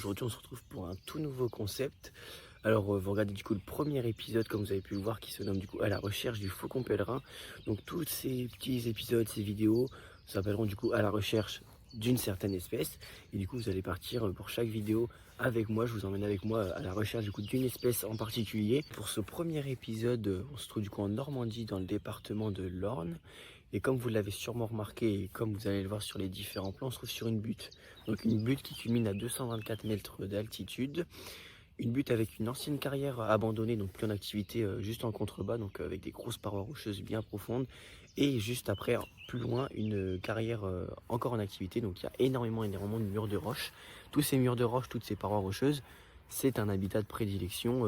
aujourd'hui on se retrouve pour un tout nouveau concept. Alors vous regardez du coup le premier épisode comme vous avez pu le voir qui se nomme du coup à la recherche du faucon pèlerin. Donc tous ces petits épisodes, ces vidéos s'appelleront du coup à la recherche d'une certaine espèce. Et du coup vous allez partir pour chaque vidéo avec moi, je vous emmène avec moi à la recherche du coup d'une espèce en particulier. Pour ce premier épisode, on se trouve du coup en Normandie dans le département de l'Orne. Et comme vous l'avez sûrement remarqué et comme vous allez le voir sur les différents plans, on se trouve sur une butte. Donc une butte qui culmine à 224 mètres d'altitude. Une butte avec une ancienne carrière abandonnée, donc plus en activité, juste en contrebas, donc avec des grosses parois rocheuses bien profondes. Et juste après, plus loin, une carrière encore en activité, donc il y a énormément de murs de roches. Tous ces murs de roches, toutes ces parois rocheuses, c'est un habitat de prédilection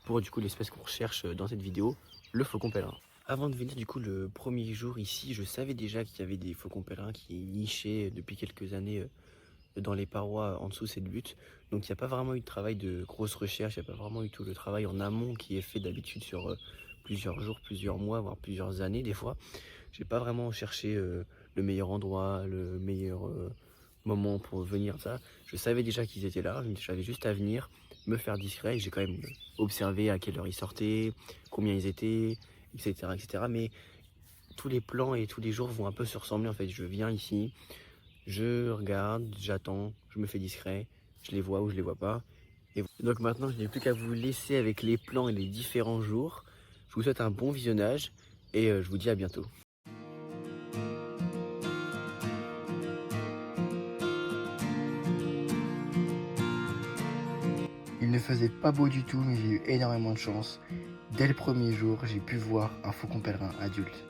pour du coup l'espèce qu'on recherche dans cette vidéo, le faucon pèlerin. Avant de venir du coup le premier jour ici, je savais déjà qu'il y avait des faucons pèlerins qui nichaient depuis quelques années dans les parois en dessous de cette butte. Donc il n'y a pas vraiment eu de travail de grosse recherche, il n'y a pas vraiment eu tout le travail en amont qui est fait d'habitude sur plusieurs jours, plusieurs mois, voire plusieurs années des fois. J'ai pas vraiment cherché le meilleur endroit, le meilleur moment pour venir, ça. Je savais déjà qu'ils étaient là, j'avais juste à venir, me faire discret. J'ai quand même observé à quelle heure ils sortaient, combien ils étaient, etc. etc. Mais tous les plans et tous les jours vont un peu se ressembler en fait. Je viens ici, je regarde, j'attends, je me fais discret, je les vois ou je les vois pas. Et donc maintenant, je n'ai plus qu'à vous laisser avec les plans et les différents jours. Je vous souhaite un bon visionnage et je vous dis à bientôt. Il ne faisait pas beau du tout, mais j'ai eu énormément de chance. Dès le premier jour, j'ai pu voir un faucon pèlerin adulte.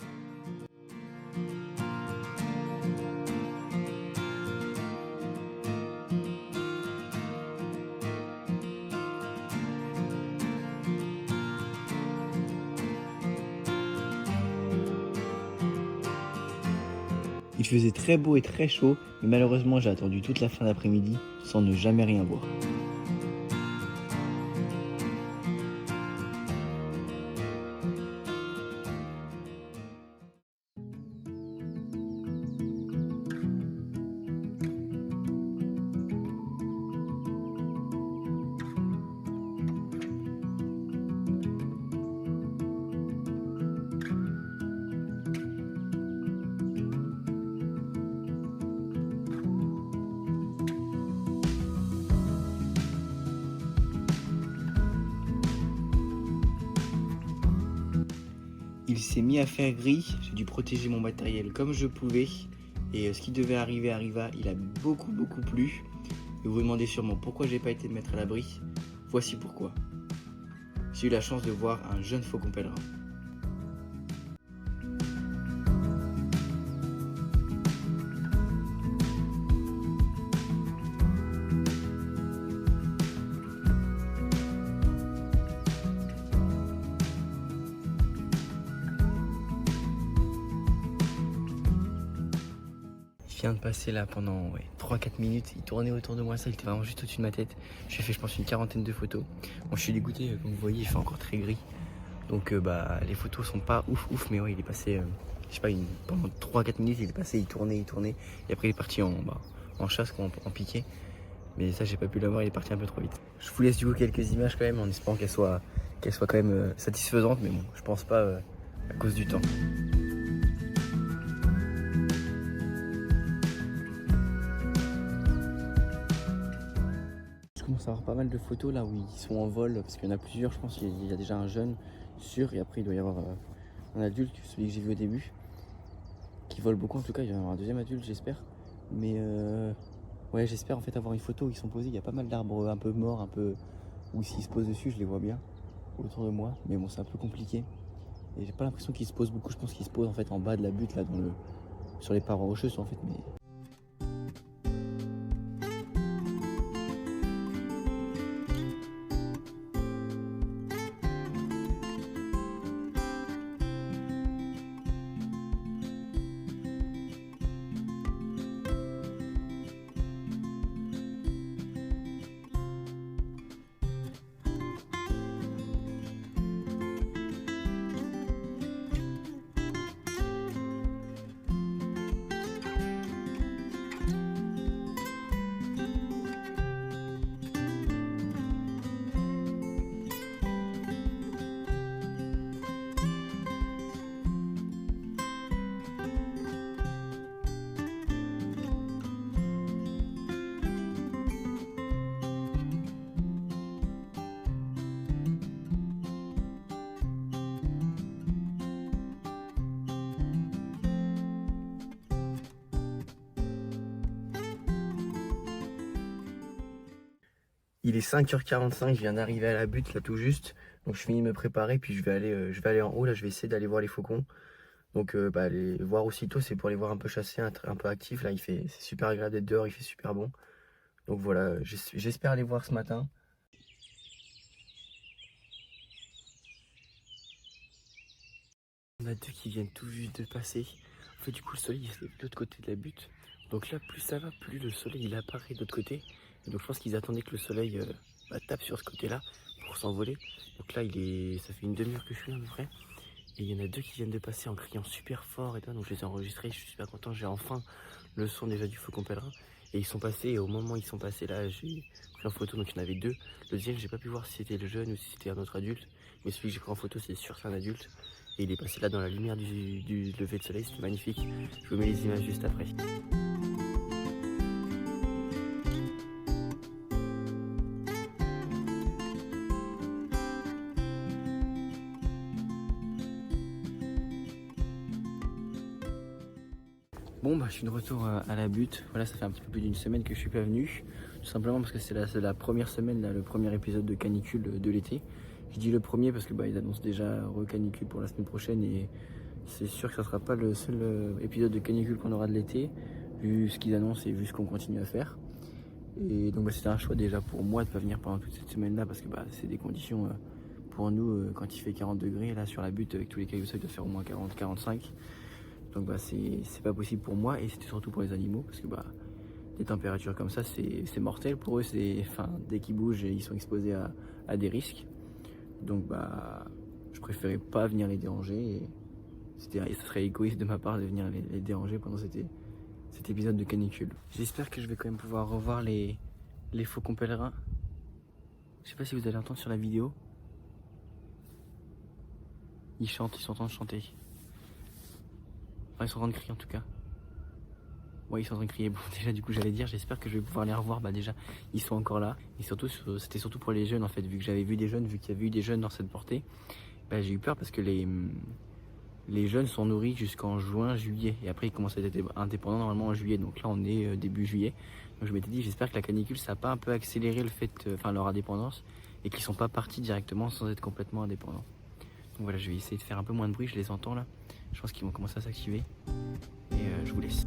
Il faisait très beau et très chaud, mais malheureusement j'ai attendu toute la fin d'après-midi sans ne jamais rien voir. Il s'est mis à faire gris, j'ai dû protéger mon matériel comme je pouvais. Et ce qui devait arriver arriva, il a beaucoup plu. Et vous vous demandez sûrement pourquoi j'ai pas été me mettre à l'abri. Voici pourquoi. J'ai eu la chance de voir un jeune faucon pèlerin. Il vient de passer là pendant 3-4 minutes, il tournait autour de moi, ça il était vraiment juste au-dessus de ma tête. J'ai fait je pense une quarantaine de photos. Bon, je suis dégoûté, comme vous voyez il fait encore très gris. Donc les photos sont pas ouf mais ouais il est passé, je sais pas, pendant 3-4 minutes il est passé, il tournait. Et après il est parti en chasse, en piqué. Mais ça j'ai pas pu l'avoir, il est parti un peu trop vite. Je vous laisse du coup quelques images quand même en espérant qu'elles soient quand même satisfaisantes. Mais bon je pense pas à cause du temps. Je commence à avoir pas mal de photos là où ils sont en vol, parce qu'il y en a plusieurs, je pense qu'il y a déjà un jeune sûr, et après il doit y avoir un adulte, celui que j'ai vu au début, qui vole beaucoup en tout cas, il va y avoir un deuxième adulte j'espère. Mais ouais j'espère en fait avoir une photo où ils sont posés, il y a pas mal d'arbres un peu morts, un peu où s'ils se posent dessus je les vois bien autour de moi, mais bon c'est un peu compliqué. Et j'ai pas l'impression qu'ils se posent beaucoup, je pense qu'ils se posent en fait en bas de la butte là, sur les parois rocheuses en fait. Mais Il est 5h45, je viens d'arriver à la butte là tout juste. Donc je finis de me préparer, puis je vais aller en haut, là je vais essayer d'aller voir les faucons. Donc bah, les voir aussitôt, c'est pour les voir un peu chasser, un peu actifs. Là c'est super agréable d'être dehors, il fait super bon. Donc voilà, j'espère les voir ce matin. On a deux qui viennent tout juste de passer. En fait du coup le soleil il se lève de l'autre côté de la butte. Donc là plus ça va, plus le soleil il apparaît de l'autre côté. Et donc je pense qu'ils attendaient que le soleil tape sur ce côté là pour s'envoler. Donc là ça fait une demi-heure que je suis là à peu près. Et il y en a deux qui viennent de passer en criant super fort et tout, donc je les ai enregistrés, je suis super content, j'ai enfin le son déjà du faucon pèlerin. Et ils sont passés, et au moment où ils sont passés là, j'ai pris en photo, donc il y en avait deux. Le deuxième, j'ai pas pu voir si c'était le jeune ou si c'était un autre adulte, mais celui que j'ai pris en photo, c'est sûr que c'est un adulte. Et il est passé là dans la lumière du lever de soleil, c'était magnifique. Je vous mets les images juste après. Bon bah je suis de retour à la butte, voilà ça fait un petit peu plus d'une semaine que je suis pas venu, tout simplement parce que c'est la première semaine, là, le premier épisode de canicule de l'été. Je dis le premier parce que bah, ils annoncent déjà recanicule pour la semaine prochaine et c'est sûr que ça sera pas le seul épisode de canicule qu'on aura de l'été, vu ce qu'ils annoncent et vu ce qu'on continue à faire. Et donc bah, c'était un choix déjà pour moi de pas venir pendant toute cette semaine là parce que bah, c'est des conditions pour nous quand il fait 40 degrés là sur la butte avec tous les cailloux ça doit faire au moins 40-45. Donc bah c'est pas possible pour moi et c'était surtout pour les animaux parce que bah des températures comme ça c'est mortel pour eux, enfin dès qu'ils bougent ils sont exposés à des risques. Donc bah je préférais pas venir les déranger et ça serait égoïste de ma part de venir les déranger pendant cet épisode de canicule. J'espère que je vais quand même pouvoir revoir les faucons pèlerins. Je sais pas si vous allez entendre sur la vidéo. Ils chantent, ils sont en train de chanter. Enfin, ils sont en train de crier en tout cas. Ouais, ils sont en train de crier. Bon, déjà, du coup, j'allais dire, j'espère que je vais pouvoir les revoir. Bah, déjà, ils sont encore là. Et surtout, c'était surtout pour les jeunes, en fait. Vu que j'avais vu des jeunes, vu qu'il y avait eu des jeunes dans cette portée, bah, j'ai eu peur parce que les jeunes sont nourris jusqu'en juin, juillet. Et après, ils commencent à être indépendants normalement en juillet. Donc là, on est début juillet. Donc je m'étais dit, j'espère que la canicule, ça n'a pas un peu accéléré le fait, leur indépendance. Et qu'ils sont pas partis directement sans être complètement indépendants. Donc voilà, je vais essayer de faire un peu moins de bruit. Je les entends là. Je pense qu'ils vont commencer à s'activer. Et je vous laisse.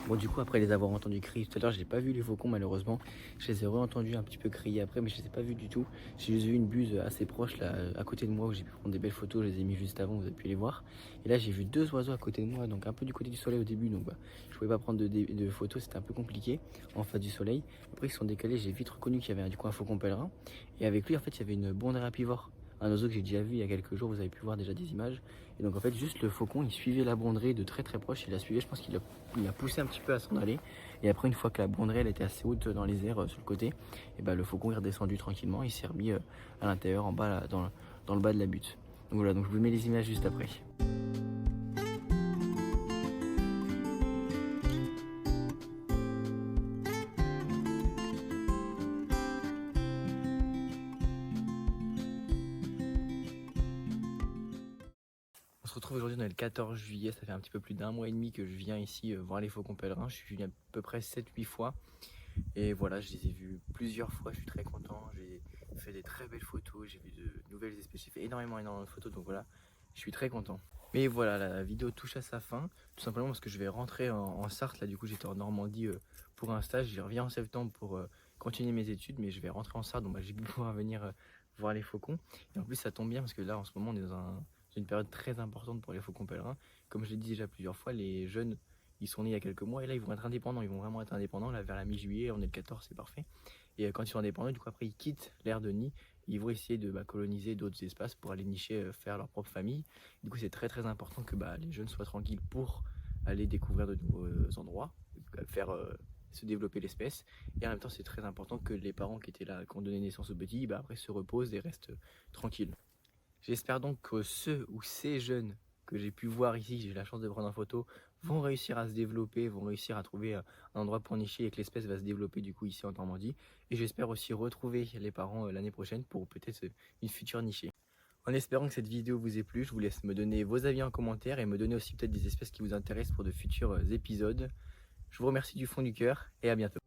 Bon du coup après les avoir entendus crier tout à l'heure, j'ai pas vu les faucons malheureusement. Je les ai re-entendus un petit peu crier après mais je les ai pas vus du tout. J'ai juste vu une buse assez proche là à côté de moi où j'ai pu prendre des belles photos, je les ai mis juste avant, vous avez pu les voir. Et là j'ai vu deux oiseaux à côté de moi, donc un peu du côté du soleil au début, donc bah, je pouvais pas prendre de photos, c'était un peu compliqué en face du soleil. Après ils sont décalés, j'ai vite reconnu qu'il y avait du coup un faucon pèlerin. Et avec lui en fait il y avait une bondée rapivore. Un oiseau que j'ai déjà vu il y a quelques jours, vous avez pu voir déjà des images. Et donc en fait juste le faucon il suivait la bronderie de très très proche, il la suivait, je pense qu'il a poussé un petit peu à s'en aller. Et après une fois que la bronderie elle était assez haute dans les airs sur le côté, et bah, le faucon est redescendu tranquillement, il s'est remis à l'intérieur en bas là, dans le bas de la butte. Donc voilà, donc je vous mets les images juste après. On se retrouve aujourd'hui, on est le 14 juillet, ça fait un petit peu plus d'un mois et demi que je viens ici voir les faucons pèlerins. Je suis venu à peu près 7-8 fois. Et voilà, je les ai vus plusieurs fois, je suis très content. J'ai fait des très belles photos, j'ai vu de nouvelles espèces, j'ai fait énormément de photos, donc voilà, je suis très content. Mais voilà, la vidéo touche à sa fin, tout simplement parce que je vais rentrer en Sarthe. Là, du coup, j'étais en Normandie pour un stage. Je reviens en septembre pour continuer mes études, mais je vais rentrer en Sarthe, donc bah, j'ai pu pouvoir venir voir les faucons. Et en plus, ça tombe bien parce que là, en ce moment, on est dans une période très importante pour les faucons pèlerins. Comme je l'ai dit déjà plusieurs fois, les jeunes ils sont nés il y a quelques mois et là ils vont être indépendants, ils vont vraiment être indépendants là vers la mi-juillet, on est le 14, c'est parfait. Et quand ils sont indépendants, du coup après ils quittent l'aire de nid, ils vont essayer de coloniser d'autres espaces pour aller nicher, faire leur propre famille. Du coup c'est très très important que les jeunes soient tranquilles pour aller découvrir de nouveaux endroits, faire se développer l'espèce. Et en même temps c'est très important que les parents qui étaient là, qui ont donné naissance aux petits, après se reposent et restent tranquilles. J'espère donc que ceux ou ces jeunes que j'ai pu voir ici, que j'ai eu la chance de prendre en photo, vont réussir à se développer, vont réussir à trouver un endroit pour nicher et que l'espèce va se développer du coup ici en Normandie. Et j'espère aussi retrouver les parents l'année prochaine pour peut-être une future nichée. En espérant que cette vidéo vous ait plu, je vous laisse me donner vos avis en commentaire et me donner aussi peut-être des espèces qui vous intéressent pour de futurs épisodes. Je vous remercie du fond du cœur et à bientôt.